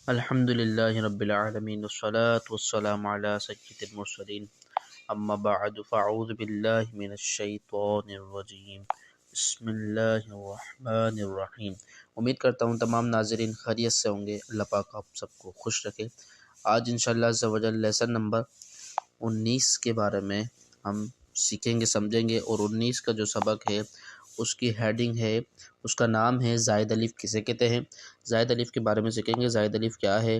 الحمد للہ رب العالمین والصلاة والسلام علی سید المرسلین اما بعد فاعوذ باللہ من الشیطان الرجیم بسم اللہ الرحمن الرحیم۔ امید کرتا ہوں تمام ناظرین خیریت سے ہوں گے۔ اللہ پاک آپ سب کو خوش رکھے۔ آج انشاءاللہ عز و جل لیسن نمبر 19 کے بارے میں ہم سیکھیں گے، سمجھیں گے، اور 19 کا جو سبق ہے اس کی ہیڈنگ ہے، اس کا نام ہے زائد الف کسے کہتے ہیں۔ زائد الف کے بارے میں سیکھیں گے، زائد الف کیا ہے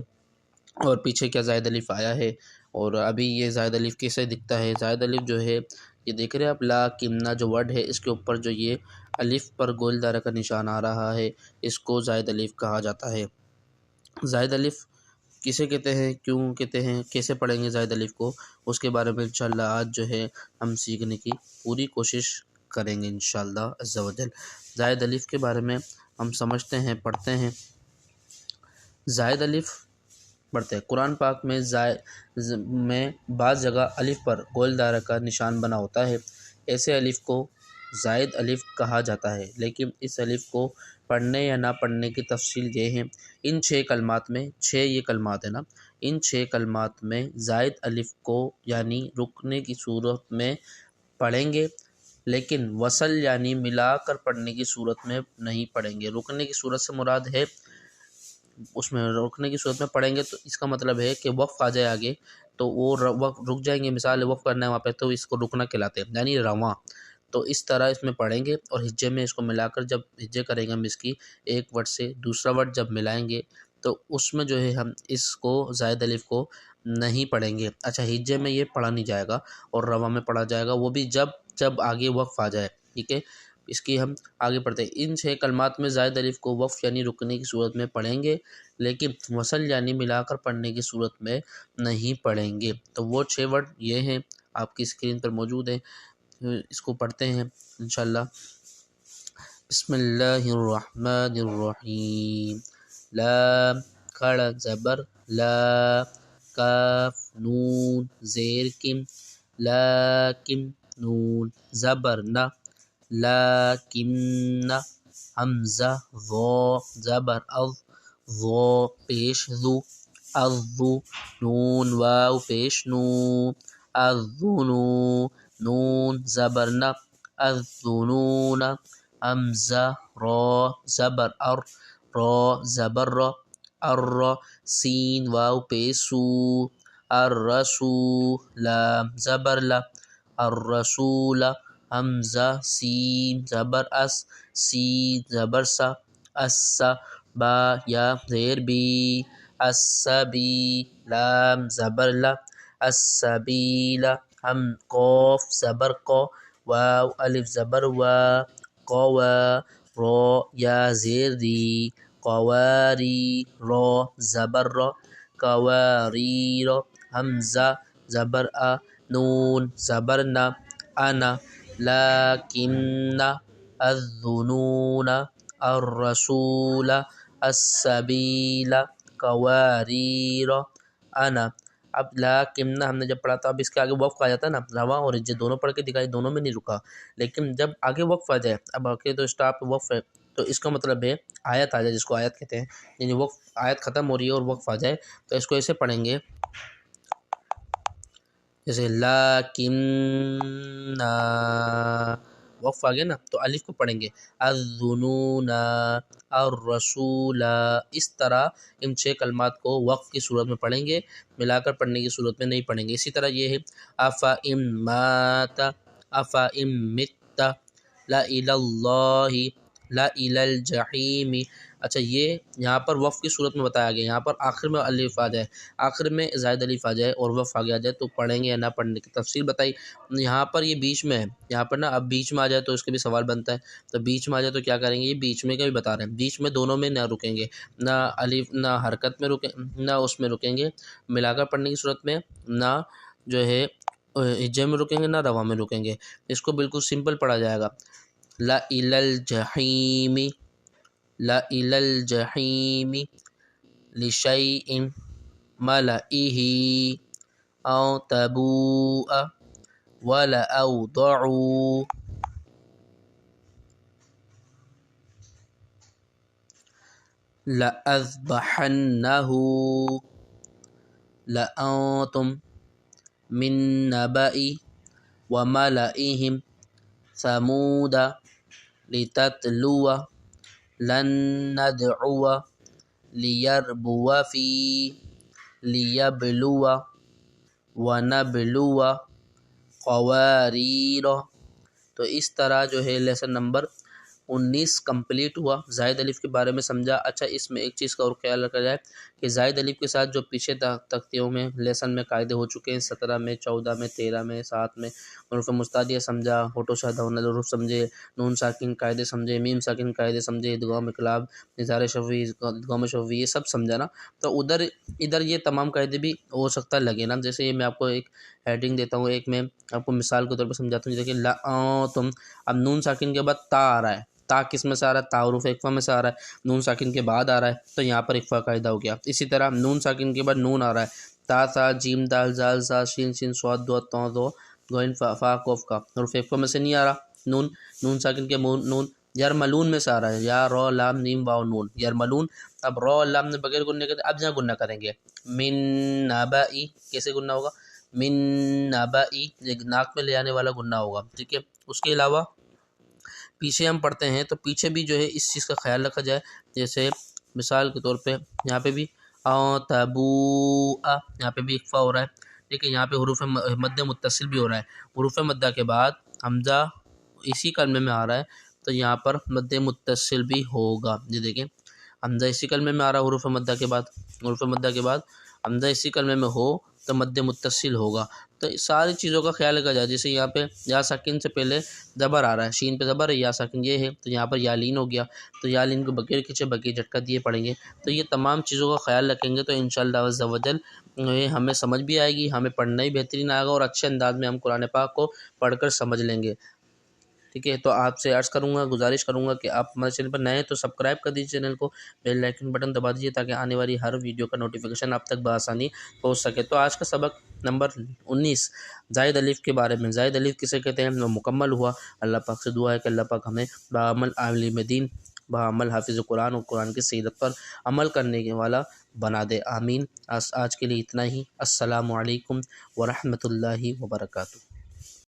اور پیچھے کیا زائد الف آیا ہے، اور ابھی یہ زائد الف کیسے دکھتا ہے۔ زائد الف جو ہے یہ دیکھ رہے ہیں آپ، لا کمنا جو ورڈ ہے اس کے اوپر جو یہ الف پر گول دائرہ کا نشان آ رہا ہے، اس کو زائد الف کہا جاتا ہے۔ زائد الف کسے کہتے ہیں، کیوں کہتے ہیں، کیسے پڑھیں گے زائد الف کو، اس کے بارے میں انشاءاللہ آج جو ہے ہم سیکھنے کی پوری کوشش کریں گے انشاءاللہ عز و جل۔ زائد الف کے بارے میں ہم سمجھتے ہیں، پڑھتے ہیں۔ زائد الف پڑھتے ہیں قرآن پاک میں بعض جگہ الف پر گول دائرہ کا نشان بنا ہوتا ہے، ایسے الف کو زائد الف کہا جاتا ہے۔ لیکن اس الف کو پڑھنے یا نہ پڑھنے کی تفصیل یہ ہے، ان 6 کلمات میں، 6 یہ کلمات ہیں نا، ان 6 کلمات میں زائد الف کو یعنی رکنے کی صورت میں پڑھیں گے، لیکن وصل یعنی ملا کر پڑھنے کی صورت میں نہیں پڑھیں گے۔ رکنے کی صورت سے مراد ہے، اس میں رکنے کی صورت میں پڑھیں گے تو اس کا مطلب ہے کہ وقف آ جائے آگے تو وہ وقف رک جائیں گے، مثال وقف کرنا ہے وہاں پہ تو اس کو رکنا کہلاتے ہیں، یعنی رواں۔ تو اس طرح اس میں پڑھیں گے، اور ہجے میں اس کو ملا کر جب ہجے کریں گے ہم اس کی ایک ورڈ سے دوسرا ورڈ جب ملائیں گے تو اس میں جو ہے ہم اس کو زائد الف کو نہیں پڑھیں گے۔ اچھا، ہجے میں یہ پڑھا نہیں جائے گا اور رواں میں پڑھا جائے گا، وہ بھی جب آگے وقف آ جائے، ٹھیک ہے۔ اس کی ہم آگے پڑھتے ہیں۔ ان 6 کلمات میں زائد الف کو وقف یعنی رکنے کی صورت میں پڑھیں گے، لیکن وصل یعنی ملا کر پڑھنے کی صورت میں نہیں پڑھیں گے۔ تو وہ 6 ورڈ یہ ہیں، آپ کی اسکرین پر موجود ہیں، اس کو پڑھتے ہیں انشاءاللہ۔ بسم اللہ الرحمن الرحیم۔ لام کھڑا زبر لا، کاف نون زیر کم، لیکن نون زبر نہ، لیکن حمزہ ذو زبر اذ، ذو پیش ذو، الذو نون واو پیش نو، الذنو نون زبر نہ، الذنون حمزہ را زبر ار، را زبر را، الر سین واو پیش سو، الرسو لام زبر لا، الرسول حمزہ سین زبر اس، سین زبر سا، السا با یا زیر بی، السبی لام زبر لا، السبیل ہم قوف زبر قو، واو الف زبر وا، قوا رو یا زیر دی، قواری رو زبر رو، قواریر حمزہ زبر ا، نون زبر نہ، انا لیکن الذنون الرسول السبیل قواریر انا۔ اب لیکن ہم نے جب پڑھا تھا، اب اس کے آگے وقف آ جاتا ہے نا، رواں اور ہجے دونوں پڑھ کے دکھائی، دونوں میں نہیں رکا، لیکن جب آگے وقف آ جائے، اب آگے تو اسٹاپ وقف ہے، تو اس کا مطلب ہے آیت آ جائے، جس کو آیت کہتے ہیں، یعنی وقف آیت ختم ہو رہی ہے اور وقف آ جائے تو اس کو ایسے پڑھیں گے جیسے لیکن وقف آ گیا نا تو الف کو پڑھیں گے، الذنون الرسول، اس طرح ان 6 کلمات کو وقف کی صورت میں پڑھیں گے، ملا کر پڑھنے کی صورت میں نہیں پڑھیں گے۔ اسی طرح یہ ہے افا مات، افا مت، لا الی اللہ، لا الی الجحیم۔ اچھا، یہ یہاں پر وقف کی صورت میں بتایا گیا، یہاں پر آخر میں الف آ جائے، آخر میں زائد الف آ جائے اور وقف آگے آ جائے تو پڑھیں گے یا نہ پڑھنے کی تفصیل بتائی۔ یہاں پر یہ بیچ میں ہے، یہاں پر نا اب بیچ میں آ جائے تو اس کے بھی سوال بنتا ہے، تو بیچ میں آ جائے تو کیا کریں گے، یہ بیچ میں کا بھی بتا رہے ہیں، بیچ میں دونوں میں نہ رکیں گے، نہ الف نہ حرکت میں رکیں، نہ اس میں رکیں گے ملا کر پڑھنے کی صورت میں، نہ جو ہے ہجے میں رکیں گے، نہ رواں میں رکیں گے۔ اس کو بالکل سمپل پڑھا جائے گا، لا الی الجحیم، لا الی الجحیم، لشیء ملئہ او تبوء ولأوضعوا۔ لَأَذْبَحَنَّهُ لَأَنْتُمْ مِنْ نَبَإِ وَمَلَئِهِمْ ثَمُودَ لِتَتْلُوَ لَنْ نَدْعُوَ لِيَبْلُوَ وَنَبْلُوَ قَوَارِيرَ۔ تو اس طرح جو ہے لیسن نمبر 19 کمپلیٹ ہوا، زائد الف کے بارے میں سمجھا۔ اچھا، اس میں ایک چیز کا اور خیال رکھا جائے کہ زائد الف کے ساتھ جو پیچھے تختیوں میں لیسن میں قاعدے ہو چکے ہیں، 17 میں، 14 میں، 13 میں، 7 میں، حروف مستعدیہ سمجھا، ہوٹو شادہ حروف سمجھے، نون ساکن قاعدے سمجھے، میم ساکن قاعدے سمجھے، ادغام اقلاب، اظہار شفوی، ادغام شفوی، یہ سب سمجھا نا۔ تو ادھر یہ تمام قاعدے بھی ہو سکتا ہے لگے نا۔ جیسے یہ میں آپ کو ایک ہیڈنگ دیتا ہوں، ایک میں آپ کو مثال کے طور پر سمجھاتا ہوں۔ دیکھیں لَأَنْتُمْ، اب نون ساکن کے بعد تا آ رہا ہے، تا کس میں سے آ رہا ہے؟ تا حروف اقفا میں سے آ رہا ہے، نون ساکن کے بعد آ رہا ہے تو یہاں پر اقفا قاعدہ ہو گیا۔ اسی طرح نون ساکن کے بعد نون آ رہا ہے، تا سا جیم دال زال زا شین شین صاد دو طا دو غین فا قوف کا، حروف اقفا میں سے نہیں آ رہا نون ساکن کے نون۔ یرملون میں سے آ رہا ہے، یا رو لام نیم واو نون، یرملون۔ اب رو لام نے بغیر گننے کے، اب جہاں گننا کریں گے، من نبائی، کیسے گننا ہوگا؟ من نبائی، ناک میں لے آنے والا گننا ہوگا، ٹھیک ہے۔ اس کے علاوہ پیچھے ہم پڑھتے ہیں تو پیچھے بھی جو ہے اس چیز کا خیال رکھا جائے۔ جیسے مثال کے طور پہ یہاں پہ بھی یہاں پہ بھی اقفا ہو رہا ہے، ٹھیک ہے۔ یہاں پہ حروف مد متصل بھی ہو رہا ہے، حروف مدہ کے بعد حمزہ اسی کلمے میں آ رہا ہے تو یہاں پر مد متصل بھی ہوگا۔ جی دیکھیں، حمزہ اسی کلمے میں آ رہا ہے، حروف مدہ کے بعد حمزہ اسی کلمے میں ہو تو مد متصل ہوگا۔ تو ساری چیزوں کا خیال رکھا جائے۔ جیسے یہاں پہ یا ساکن سے پہلے زبر آ رہا ہے، شین پہ زبر ہے، یا ساکن یہ ہے تو یہاں پر یا لین ہو گیا، تو یا لین کو بغیر کھینچے بغیر جھٹکا دیے پڑھیں گے۔ تو یہ تمام چیزوں کا خیال رکھیں گے تو انشاءاللہ عز و جل ہمیں سمجھ بھی آئے گی، ہمیں پڑھنا ہی بہترین آئے گا اور اچھے انداز میں ہم قرآن پاک کو پڑھ کر سمجھ لیں گے، ٹھیک ہے۔ تو آپ سے عرض کروں گا، گزارش کروں گا کہ آپ ہمارے چینل پر نئے ہیں تو سبسکرائب کر دیجیے چینل کو، بیل آئیکن بٹن دبا دیجیے تاکہ آنے والی ہر ویڈیو کا نوٹیفیکیشن آپ تک بآسانی پہنچ سکے۔ تو آج کا سبق نمبر 19 زائد الف کے بارے میں۔ زائد الف کسے کہتے ہیں وہ مکمل ہوا۔ اللہ پاک سے دعا ہے کہ اللہ پاک ہمیں بعمل عالم دین، بعمل حافظ قرآن اور قرآن کی سیرت پر عمل کرنے کے والا بنا دے، آمین۔ آج کے لیے اتنا ہی۔ السلام علیکم ورحمۃ اللہ وبرکاتہ۔